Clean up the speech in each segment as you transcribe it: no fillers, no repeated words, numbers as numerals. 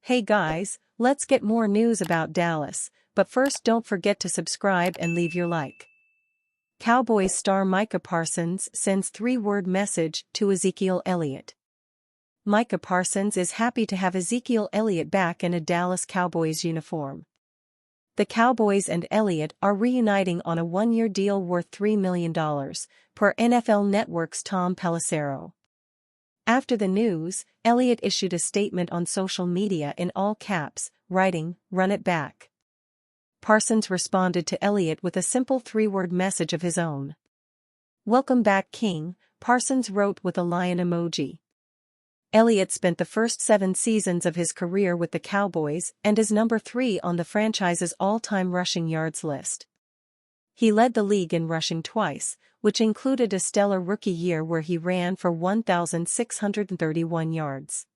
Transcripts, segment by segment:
Hey guys, let's get more news about Dallas, but first don't forget to subscribe and leave your like. Cowboys star Micah Parsons sends three-word message to Ezekiel Elliott. Micah Parsons is happy to have Ezekiel Elliott back in a Dallas Cowboys uniform. The Cowboys and Elliott are reuniting on a one-year deal worth $3 million, per NFL Network's Tom Pelissero. After the news, Elliott issued a statement on social media in all caps, writing, "Run it back." Parsons responded to Elliott with a simple three-word message of his own. "Welcome back, King," Parsons wrote with a lion emoji. Elliott spent the first 7 seasons of his career with the Cowboys and is number 3 on the franchise's all-time rushing yards list. He led the league in rushing twice, which included a stellar rookie year where he ran for 1,631 yards.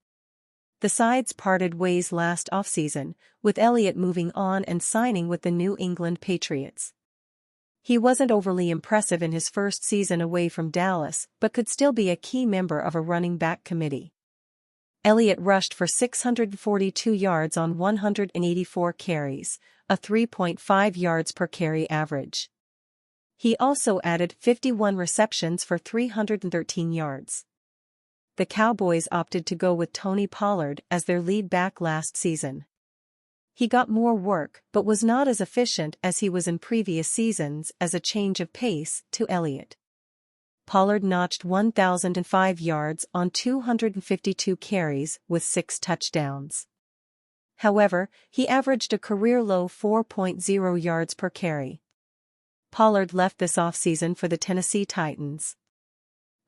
The sides parted ways last offseason, with Elliott moving on and signing with the New England Patriots. He wasn't overly impressive in his first season away from Dallas, but could still be a key member of a running back committee. Elliott rushed for 642 yards on 184 carries, a 3.5 yards per carry average. He also added 51 receptions for 313 yards. The Cowboys opted to go with Tony Pollard as their lead back last season. He got more work but was not as efficient as he was in previous seasons as a change of pace to Elliott. Pollard notched 1,005 yards on 252 carries with 6 touchdowns. However, he averaged a career-low 4.0 yards per carry. Pollard left this offseason for the Tennessee Titans.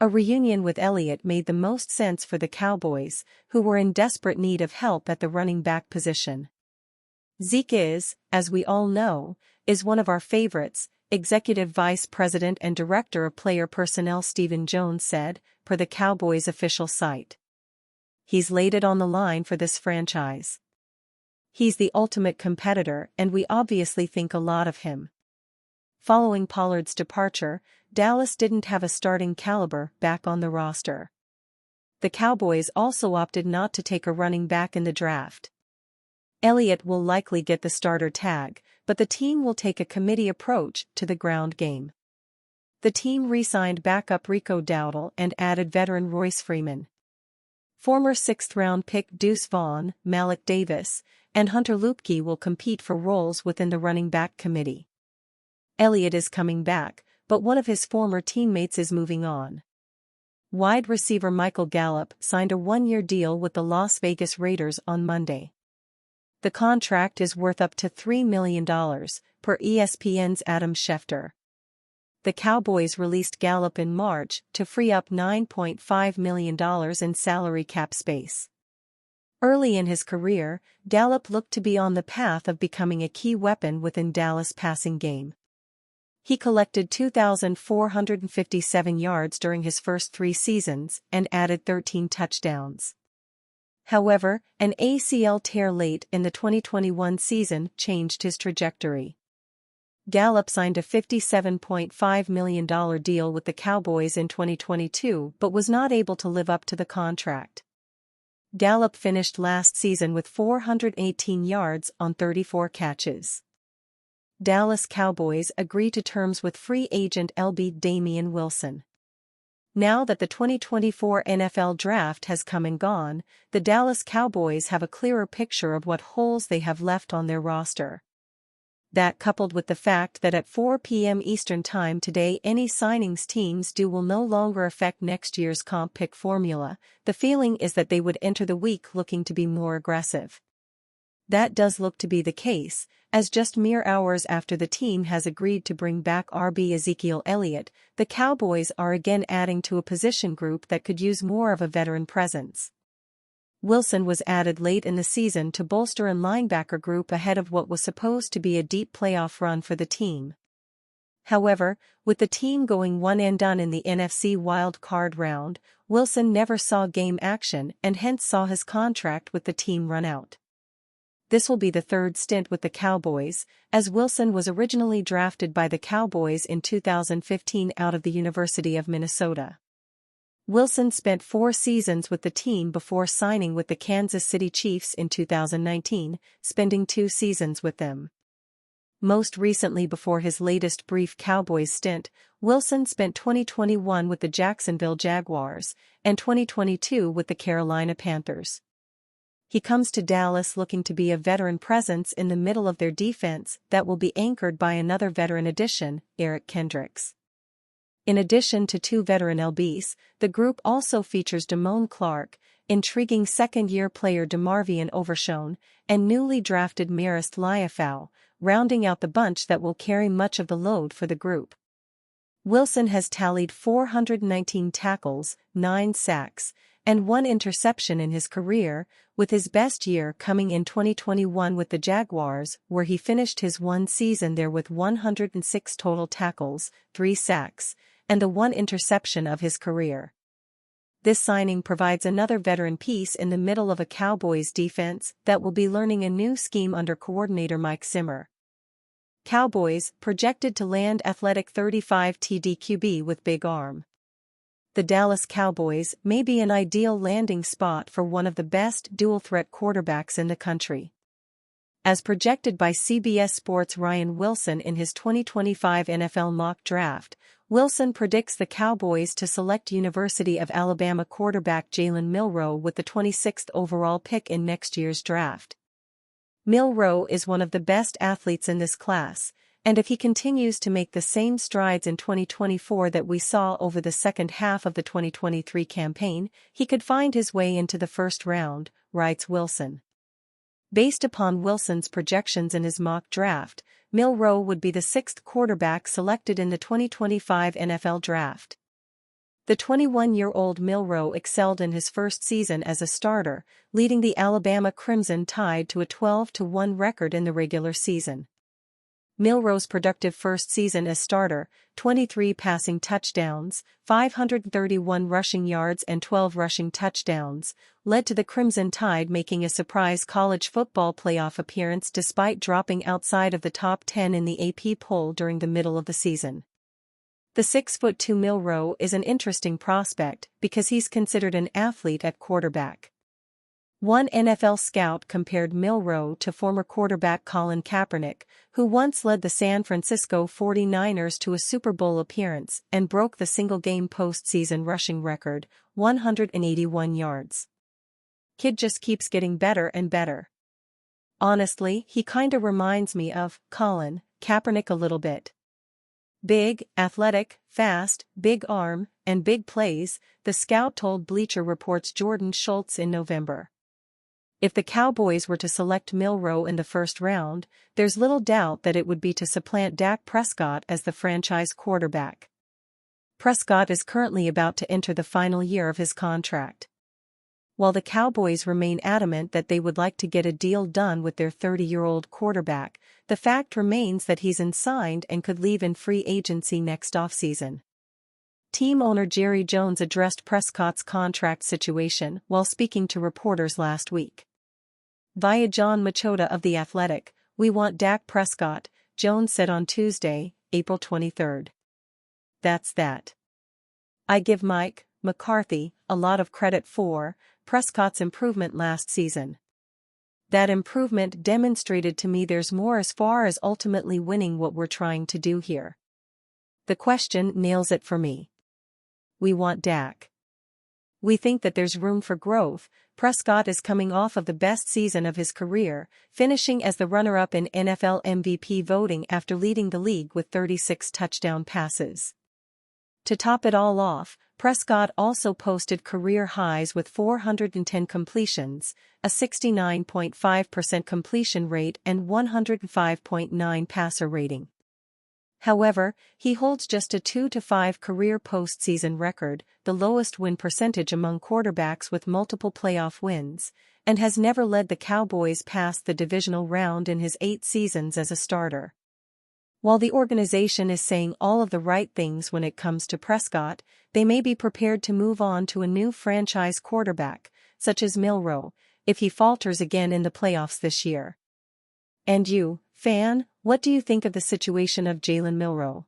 A reunion with Elliott made the most sense for the Cowboys, who were in desperate need of help at the running back position. "Zeke is, as we all know, is one of our favorites," Executive Vice President and Director of Player Personnel Stephen Jones said, per the Cowboys' official site. "He's laid it on the line for this franchise. He's the ultimate competitor and we obviously think a lot of him." Following Pollard's departure, Dallas didn't have a starting caliber back on the roster. The Cowboys also opted not to take a running back in the draft. Elliott will likely get the starter tag, but the team will take a committee approach to the ground game. The team re-signed backup Rico Dowdle and added veteran Royce Freeman. Former 6th-round pick Deuce Vaughn, Malik Davis, and Hunter Luepke will compete for roles within the running back committee. Elliott is coming back, but one of his former teammates is moving on. Wide receiver Michael Gallup signed a one-year deal with the Las Vegas Raiders on Monday. The contract is worth up to $3 million, per ESPN's Adam Schefter. The Cowboys released Gallup in March to free up $9.5 million in salary cap space. Early in his career, Gallup looked to be on the path of becoming a key weapon within Dallas' passing game. He collected 2,457 yards during his first 3 seasons and added 13 touchdowns. However, an ACL tear late in the 2021 season changed his trajectory. Gallup signed a $57.5 million deal with the Cowboys in 2022 but was not able to live up to the contract. Gallup finished last season with 418 yards on 34 catches. Dallas Cowboys agree to terms with free agent LB Damian Wilson. Now that the 2024 NFL Draft has come and gone, the Dallas Cowboys have a clearer picture of what holes they have left on their roster. That, coupled with the fact that at 4 p.m. Eastern Time today any signings teams do will no longer affect next year's comp pick formula, the feeling is that they would enter the week looking to be more aggressive. That does look to be the case, as just mere hours after the team has agreed to bring back RB Ezekiel Elliott, the Cowboys are again adding to a position group that could use more of a veteran presence. Wilson was added late in the season to bolster a linebacker group ahead of what was supposed to be a deep playoff run for the team. However, with the team going one and done in the NFC wild card round, Wilson never saw game action and hence saw his contract with the team run out. This will be the 3rd stint with the Cowboys, as Wilson was originally drafted by the Cowboys in 2015 out of the University of Minnesota. Wilson spent 4 seasons with the team before signing with the Kansas City Chiefs in 2019, spending 2 seasons with them. Most recently, before his latest brief Cowboys stint, Wilson spent 2021 with the Jacksonville Jaguars and 2022 with the Carolina Panthers. He comes to Dallas looking to be a veteran presence in the middle of their defense that will be anchored by another veteran addition, Eric Kendricks. In addition to 2 veteran LBs, the group also features Damone Clark, intriguing second-year player DeMarvion Overshown, and newly drafted Marist Liufau, rounding out the bunch that will carry much of the load for the group. Wilson has tallied 419 tackles, 9 sacks, and 1 interception in his career, with his best year coming in 2021 with the Jaguars, where he finished his 1 season there with 106 total tackles, 3 sacks, and the 1 interception of his career. This signing provides another veteran piece in the middle of a Cowboys defense that will be learning a new scheme under coordinator Mike Zimmer. Cowboys, projected to land athletic 35 TD QB with big arm. The Dallas Cowboys may be an ideal landing spot for one of the best dual-threat quarterbacks in the country. As projected by CBS Sports' Ryan Wilson in his 2025 NFL mock draft, Wilson predicts the Cowboys to select University of Alabama quarterback Jalen Milroe with the 26th overall pick in next year's draft. Milroe is one of the best athletes in this class, and if he continues to make the same strides in 2024 that we saw over the second half of the 2023 campaign, he could find his way into the first round, writes Wilson. Based upon Wilson's projections in his mock draft, Milroe would be the 6th quarterback selected in the 2025 NFL Draft. The 21-year-old Milroe excelled in his first season as a starter, leading the Alabama Crimson Tide to a 12-1 record in the regular season. Milroe's productive first season as starter, 23 passing touchdowns, 531 rushing yards and 12 rushing touchdowns, led to the Crimson Tide making a surprise college football playoff appearance despite dropping outside of the top 10 in the AP poll during the middle of the season. The 6'2" Milroe is an interesting prospect because he's considered an athlete at quarterback. One NFL scout compared Milroe to former quarterback Colin Kaepernick, who once led the San Francisco 49ers to a Super Bowl appearance and broke the single-game postseason rushing record, 181 yards. Kid just keeps getting better and better. Honestly, he kinda reminds me of Colin Kaepernick a little bit. Big, athletic, fast, big arm, and big plays, the scout told Bleacher Report's Jordan Schultz in November. If the Cowboys were to select Milroe in the first round, there's little doubt that it would be to supplant Dak Prescott as the franchise quarterback. Prescott is currently about to enter the final year of his contract. While the Cowboys remain adamant that they would like to get a deal done with their 30-year-old quarterback, the fact remains that he's unsigned and could leave in free agency next offseason. Team owner Jerry Jones addressed Prescott's contract situation while speaking to reporters last week. Via John Machota of The Athletic, "We want Dak Prescott," Jones said on Tuesday, April 23. "That's that. I give Mike McCarthy a lot of credit for Prescott's improvement last season. That improvement demonstrated to me there's more as far as ultimately winning what we're trying to do here. The question nails it for me. We want Dak. We think that there's room for growth." Prescott is coming off of the best season of his career, finishing as the runner-up in NFL MVP voting after leading the league with 36 touchdown passes. To top it all off, Prescott also posted career highs with 410 completions, a 69.5% completion rate and 105.9 passer rating. However, he holds just a 2-5 career postseason record, the lowest win percentage among quarterbacks with multiple playoff wins, and has never led the Cowboys past the divisional round in his 8 seasons as a starter. While the organization is saying all of the right things when it comes to Prescott, they may be prepared to move on to a new franchise quarterback, such as Milroe, if he falters again in the playoffs this year. And you, fan, what do you think of the situation of Jalen Milroe?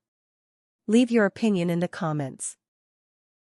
Leave your opinion in the comments.